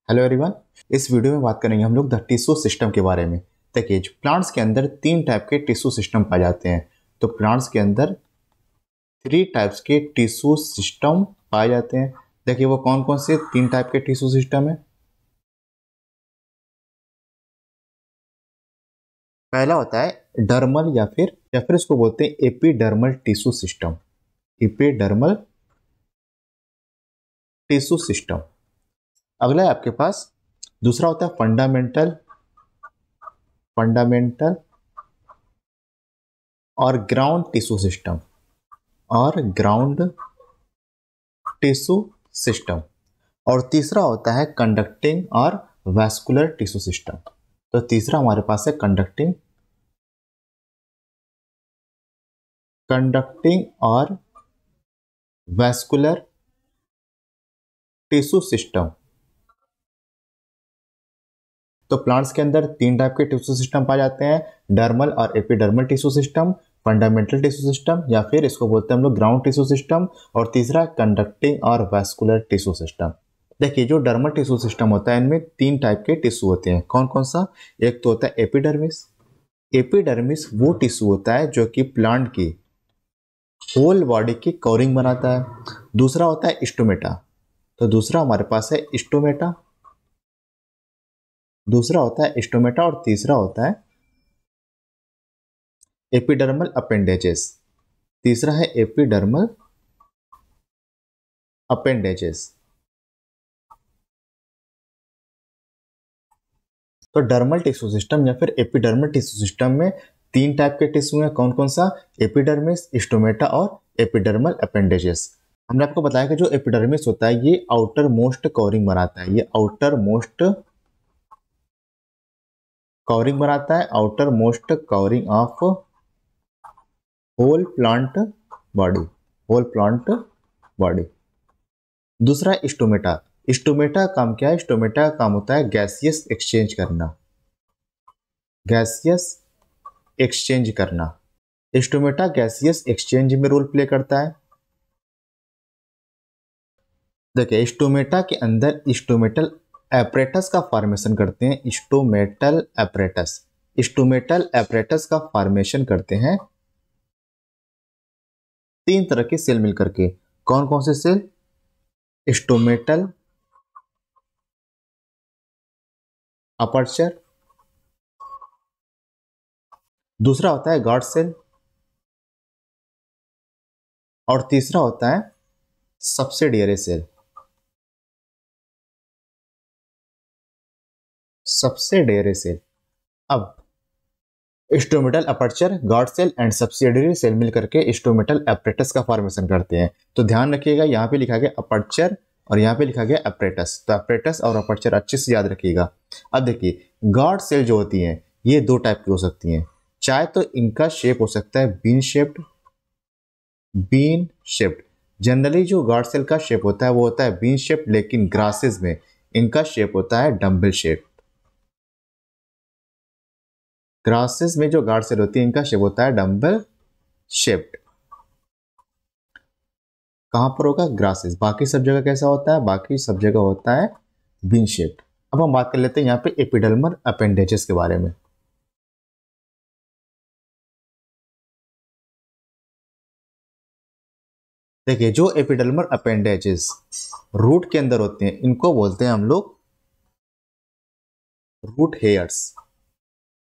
Hello everyone. इस video में बात करेंगे हम लोग द टिश्यू सिस्टम के बारे में। देखिए, प्लांट्स के अंदर 3 टाइप के टिश्यू सिस्टम पाए जाते हैं। तो प्लांट्स के अंदर 3 टाइप्स के टिश्यू सिस्टम पाए जाते हैं। देखिए, वो कौन कौन से 3 टाइप के टिश्यू सिस्टम है। पहला होता है डर्मल या फिर इसको बोलते हैं epidermal tissue system. Epidermal tissue system. अगला है आपके पास, दूसरा होता है फंडामेंटल फंडामेंटल और ग्राउंड टिश्यू सिस्टम और ग्राउंड टिश्यू सिस्टम। और तीसरा होता है कंडक्टिंग और वैस्कुलर टिश्यू सिस्टम। तो तीसरा हमारे पास है कंडक्टिंग और वैस्कुलर टिश्यू सिस्टम। तो प्लांट्स के अंदर 3 टाइप के टिश्यू सिस्टम पाए जाते हैं, डर्मल और epidermal tissue system, fundamental tissue system या फिर इसको बोलते हैं हम लोग ग्राउंड टिश्यू सिस्टम, और तीसरा कंडक्टिंग और वैस्कुलर टिश्यू सिस्टम। देखिए, जो डर्मल टिश्यू सिस्टम होता है इनमें 3 टाइप के टिश्यू होते हैं। कौन कौन सा? एक तो होता है एपिडर्मिस। एपिडर्मिस वो टिश्यू होता है जो कि प्लांट की होल बॉडी की कवरिंग बनाता है। दूसरा होता है स्टोमेटा। तो दूसरा हमारे पास है स्टोमेटा। और तीसरा होता है एपिडर्मल अपेंडेजेस। तीसरा है एपिडर्मल अपेंडेजेस। तो डर्मल टिश्यू सिस्टम या फिर एपिडर्मल टिश्यू सिस्टम में 3 टाइप के टिश्यू हैं। कौन कौन सा? एपिडर्मिस, स्टोमेटा और एपिडर्मल अपेंडेजेस। हमने आपको बताया कि जो एपिडर्मिस होता है ये आउटर मोस्ट कवरिंग बनाता है। Outer most covering of whole plant body. दूसरा स्टोमेटा। स्टोमेटा का काम क्या है? स्टोमेटा का काम होता है गैसियस एक्सचेंज करना। स्टोमेटा गैसियस एक्सचेंज में रोल प्ले करता है। देखिए, स्टोमेटा के अंदर स्टोमेटल एपरेटस का फॉर्मेशन करते हैं। स्टोमेटल एपरेटस का फॉर्मेशन करते हैं 3 तरह के सेल मिलकर के। कौन कौन से सेल? स्टोमेटल अपर्चर, दूसरा होता है गार्ड सेल, और तीसरा होता है सब्सिडियरी सेल। अब stomatal aperture, guard cell and subsidiary cell मिलकर के स्टोमेटल एपरेटस का फॉर्मेशन करते हैं। तो ध्यान रखिएगा, यहाँ पे लिखा गया अपर्चर और यहाँ पे लिखा गया एपरेटस। तो एपरेटस और अपर्चर अच्छे से याद रखिएगा। अब देखिए, गार्ड सेल जो होती हैं ये 2 टाइप की हो सकती हैं। चाहे तो इनका शेप हो सकता है बीन शेप्ड। जनरली जो गार्ड सेल का शेप होता है वो होता है बीन शेप्ड, लेकिन ग्रासेस में इनका शेप होता है डम्बल शेप। ग्रासेस में जो गार्ड सेल होती है इनका शेप होता है डम्बल शेप्ड। कहां पर होगा? ग्रासेस। बाकी सब जगह कैसा होता है? बाकी सब जगह होता है बीन शेप्ड। अब हम बात कर लेते हैं यहाँ पे एपिडर्मल अपेंडेजेस के बारे में। देखिए, जो एपिडर्मल अपेंडेजेस रूट के अंदर होते हैं इनको बोलते हैं हम लोग रूट हेयर्स।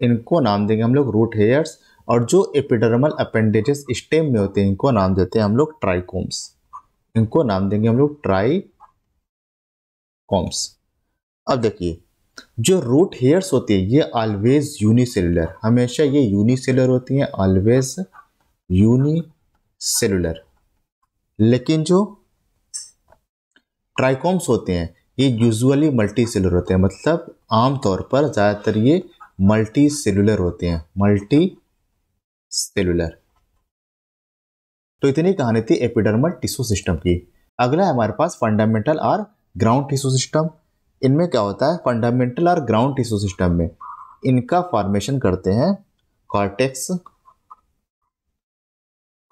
इनको नाम देंगे हम लोग रूट हेयर्स। और जो एपिडर्मल अपेंडेजेस स्टेम में होते हैं इनको नाम देते हैं हम लोग ट्राइकोम्स। इनको नाम देंगे हम लोग ट्राइकोम्स। अब देखिए, जो रूट हेयर्स होती है ये ऑलवेज यूनिसेलुलर, हमेशा ये यूनिसेलुलर होती हैं, ऑलवेज यूनिसेलुलर। लेकिन जो ट्राइकोम्स होते हैं ये यूजुअली मल्टी सेलुलर होते हैं। मतलब आमतौर पर ज्यादातर ये मल्टी सेलुलर होते हैं, मल्टी सेलुलर। तो इतनी कहानी थी एपिडर्मल टिश्यू सिस्टम की। अगला है हमारे पास फंडामेंटल और ग्राउंड टिश्यू सिस्टम। इनमें क्या होता है? फंडामेंटल और ग्राउंड टिश्यू सिस्टम में इनका फॉर्मेशन करते हैं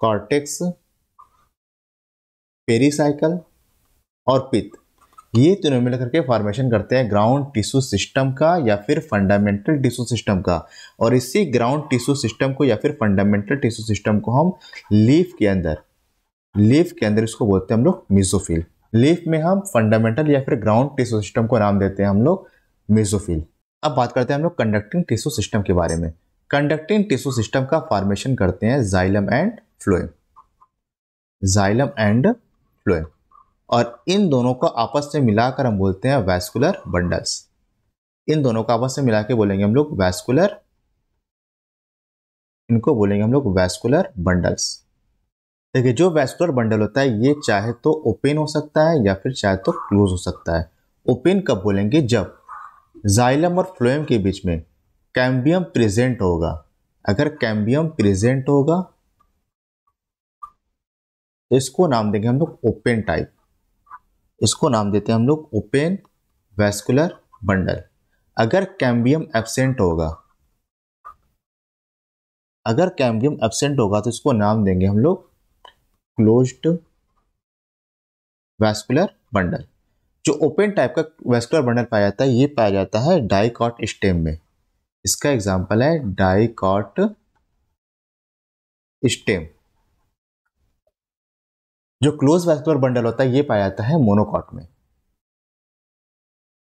कॉर्टेक्स, पेरिसाइकल और पित्त। ये तीनों मिलकर के फॉर्मेशन करते हैं ग्राउंड टिश्यू सिस्टम का या फिर फंडामेंटल टिश्यू सिस्टम का। और इसी ग्राउंड टिश्यू सिस्टम को या फिर फंडामेंटल टिश्यू सिस्टम को हम लीफ के अंदर इसको बोलते हैं हम लोग मेसोफिल। लीफ में हम फंडामेंटल या फिर ग्राउंड टिश्यू सिस्टम को नाम देते हैं हम लोग मेसोफिल। अब बात करते हैं हम लोग कंडक्टिंग टिश्यू सिस्टम के बारे में। कंडक्टिंग टिश्यू सिस्टम का फॉर्मेशन करते हैं xylem and phloem, xylem and phloem. और इन दोनों को आपस में मिलाकर हम बोलते हैं वैस्कुलर बंडल्स। इन दोनों को आपस में मिला के बोलेंगे हम लोग वैस्कुलर, इनको बोलेंगे हम लोग वैस्कुलर बंडल्स। देखिए जो वैस्कुलर बंडल होता है ये चाहे तो ओपन हो सकता है या फिर चाहे तो क्लोज हो सकता है। ओपन कब बोलेंगे? जब जाइलम और फ्लोएम के बीच में कैम्बियम प्रेजेंट होगा। अगर कैम्बियम प्रेजेंट होगा तो इसको नाम देंगे हम लोग ओपन टाइप, इसको नाम देते हैं हम लोग ओपन वैस्कुलर बंडल। अगर कैम्बियम एब्सेंट होगा, अगर कैम्बियम एब्सेंट होगा तो इसको नाम देंगे हम लोग क्लोज्ड वैस्कुलर बंडल। जो ओपन टाइप का वैस्कुलर बंडल पाया जाता है ये पाया जाता है डाइकॉट स्टेम में। इसका एग्जांपल है डाइकॉट स्टेम। जो क्लोज वैस्कुलर बंडल होता है ये पाया जाता है मोनोकॉट में।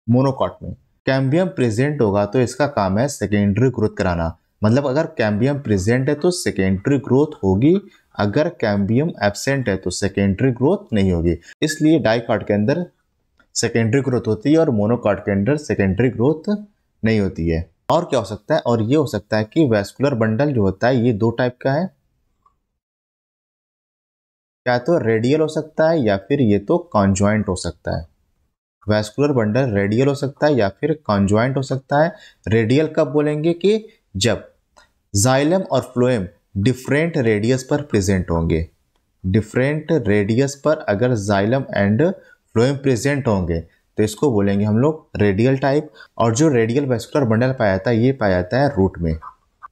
मोनोकॉट में कैम्बियम प्रेजेंट होगा तो इसका काम है सेकेंडरी ग्रोथ कराना। मतलब अगर कैम्बियम प्रेजेंट है तो सेकेंडरी ग्रोथ होगी, अगर कैम्बियम एब्सेंट है तो सेकेंडरी ग्रोथ नहीं होगी। इसलिए डाइकॉट के अंदर सेकेंडरी ग्रोथ होती है और मोनोकॉट के अंदर सेकेंडरी ग्रोथ नहीं होती है। और क्या हो सकता है? और ये हो सकता है कि वैस्कुलर बंडल जो होता है ये दो टाइप का है, या तो रेडियल हो सकता है या फिर ये तो कॉन्जॉइंट हो सकता है। वैस्कुलर बंडल रेडियल हो सकता है या फिर कॉन्जॉइंट हो सकता है। रेडियल कब बोलेंगे? कि जब जाइलम और फ्लोएम डिफरेंट रेडियस पर प्रेजेंट होंगे। डिफरेंट रेडियस पर अगर जाइलम एंड फ्लोएम प्रेजेंट होंगे तो इसको बोलेंगे हम लोग रेडियल टाइप। और जो रेडियल वैस्कुलर बंडल पाया जाता है ये पाया जाता है रूट में।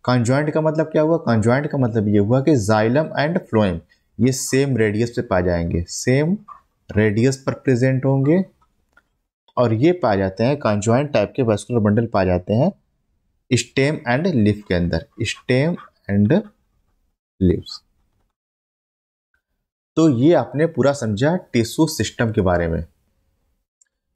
कॉन्जॉइंट का मतलब क्या हुआ? कॉन्जॉइंट का मतलब ये हुआ कि जाइलम एंड फ्लोएम ये सेम रेडियस पे पाए जाएंगे, सेम रेडियस पर प्रेजेंट होंगे और ये पाए जाते हैं कॉन्जॉइंट टाइप के वैस्कुलर बंडल पाए जाते हैं स्टेम एंड लीफ के अंदर, स्टेम एंड लीव्स। तो ये आपने पूरा समझा टिश्यू सिस्टम के बारे में।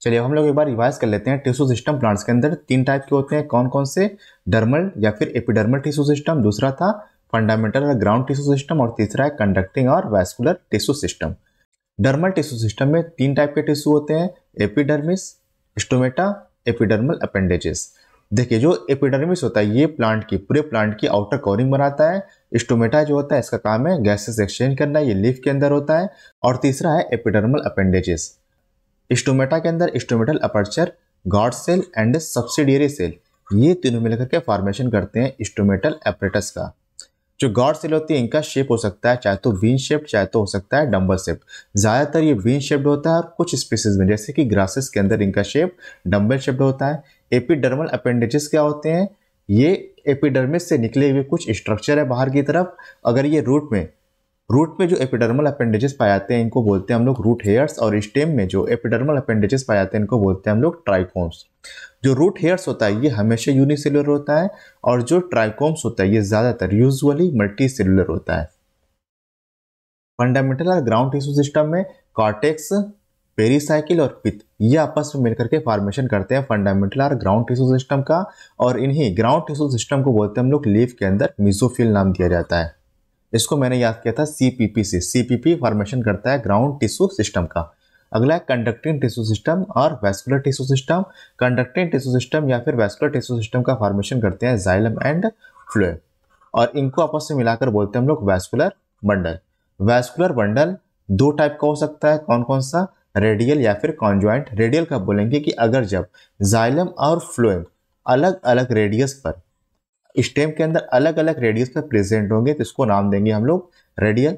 चलिए हम लोग एक बार रिवाइज कर लेते हैं। टिश्यू सिस्टम प्लांट्स के अंदर तीन टाइप के होते हैं। कौन कौन से? डर्मल या फिर एपिडर्मल टिश्यू सिस्टम, दूसरा था फंडामेंटल और ग्राउंड टिश्यू सिस्टम और तीसरा है कंडक्टिंग और vascular tissue system. Dermal tissue system में तीन टाइप के टिश्यू होते हैं, एपिडर्मिस, स्टोमेटा, एपिडर्मल अपेंडेजेस। देखिए जो एपिडर्मिस होता है ये प्लांट की, पूरे प्लांट की आउटर कवरिंग बनाता है। स्टोमेटा जो होता है इसका काम है गैसेस एक्सचेंज करना, ये लीफ के अंदर होता है। और तीसरा है एपिडर्मल अपेंडेजेस। स्टोमेटा के अंदर stomatal aperture, guard cell and subsidiary cell, ये तीनों मिलकर के फॉर्मेशन करते हैं स्टोमेटल एपरेटस का। जो गॉड सेल होती है इनका शेप हो सकता है चाहे तो वीन शेप, चाहे तो हो सकता है डम्बल शेप। ज़्यादातर ये वीन शेप्ड होता है और कुछ स्पीसीज में जैसे कि ग्रासेस के अंदर इनका शेप डम्बल शेप्ड होता है। एपिडर्मल अपेंडेजेस क्या होते हैं? ये एपिडर्मिस से निकले हुए कुछ स्ट्रक्चर है बाहर की तरफ। अगर ये रूट में जो एपिडर्मल अपेंडेजेस पाए जाते हैं इनको बोलते हैं हम लोग रूट हेयर्स। और स्टेम में जो एपिडर्मल अपेंडेजेस पाए जाते हैं इनको बोलते हैं हम लोग ट्राइकोम्स। जो रूट हेयर्स होता है ये हमेशा यूनिसेलुलर होता है और जो ट्राइकोम्स होता है ये ज्यादातर यूजुअली मल्टी सेलुलर होता है। फंडामेंटल और ग्राउंड टिश्यू सिस्टम में कॉर्टेक्स, पेरीसाइकिल और पित्त ये आपस में मिलकर के फॉर्मेशन करते हैं फंडामेंटल और ग्राउंड टिश्यू सिस्टम का। और इन्हीं ग्राउंड टिश्यू सिस्टम को बोलते हैं हम लोग लीफ के अंदर मेसोफिल नाम दिया जाता है। इसको मैंने याद किया था सीपीपी से। सीपीपी फॉर्मेशन करता है ग्राउंड टिश्यू सिस्टम का। अगला है कंडक्टिंग टिश्यू सिस्टम और vascular tissue system. Conducting tissue system या फिर वैस्कुलर टिश्यू सिस्टम का फॉर्मेशन करते हैं जाइलम एंड फ्लोएम और इनको आपस में मिलाकर बोलते हैं हम लोग वैस्कुलर बंडल। वैस्कुलर बंडल दो टाइप का हो सकता है। कौन कौन सा? रेडियल या फिर कॉन्जॉइंट। रेडियल कब बोलेंगे? कि अगर जब जाइलम और फ्लोएम अलग अलग रेडियस पर, स्टेम के अंदर अलग अलग रेडियस पर प्रेजेंट होंगे तो इसको नाम देंगे हम लोग रेडियल।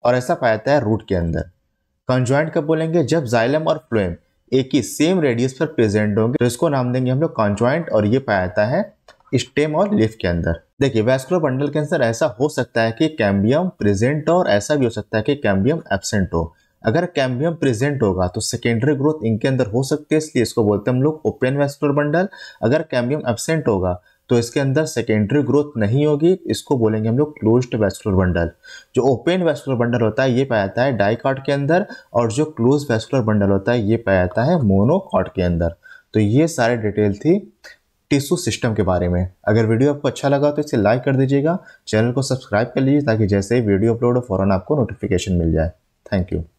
और ऐसा पाया जाता है रूट के अंदर। कॉन्जॉइंट कब बोलेंगे? जब जाइलम और फ्लोएम एक ही सेम रेडियस पर प्रेजेंट होंगे तो इसको नाम देंगे हम लोग कॉन्जॉइंट। और ये पाया जाता है स्टेम और लीफ के अंदर। देखिए वैस्कुलर बंडल के अंदर ऐसा हो सकता है कि कैम्बियम प्रेजेंट हो और ऐसा भी हो सकता है कि कैम्बियम एब्सेंट हो। अगर कैम्बियम प्रेजेंट होगा तो सेकेंडरी ग्रोथ इनके अंदर हो सकती है, इसलिए इसको बोलते हैं हम लोग ओपन वैस्कुलर बंडल। अगर कैम्बियम एब्सेंट होगा तो इसके अंदर सेकेंडरी ग्रोथ नहीं होगी, इसको बोलेंगे हम लोग क्लोज्ड वैस्कुलर बंडल। जो ओपन वैस्कुलर बंडल होता है ये पाया जाता है डाइकॉट के अंदर, और जो क्लोज वैस्कुलर बंडल होता है ये पाया जाता है मोनोकॉट के अंदर। तो ये सारे डिटेल थी टिश्यू सिस्टम के बारे में। अगर वीडियो आपको अच्छा लगा तो इसे लाइक कर दीजिएगा, चैनल को सब्सक्राइब कर लीजिए ताकि जैसे ही वीडियो अपलोड हो फौरन आपको नोटिफिकेशन मिल जाए। Thank you.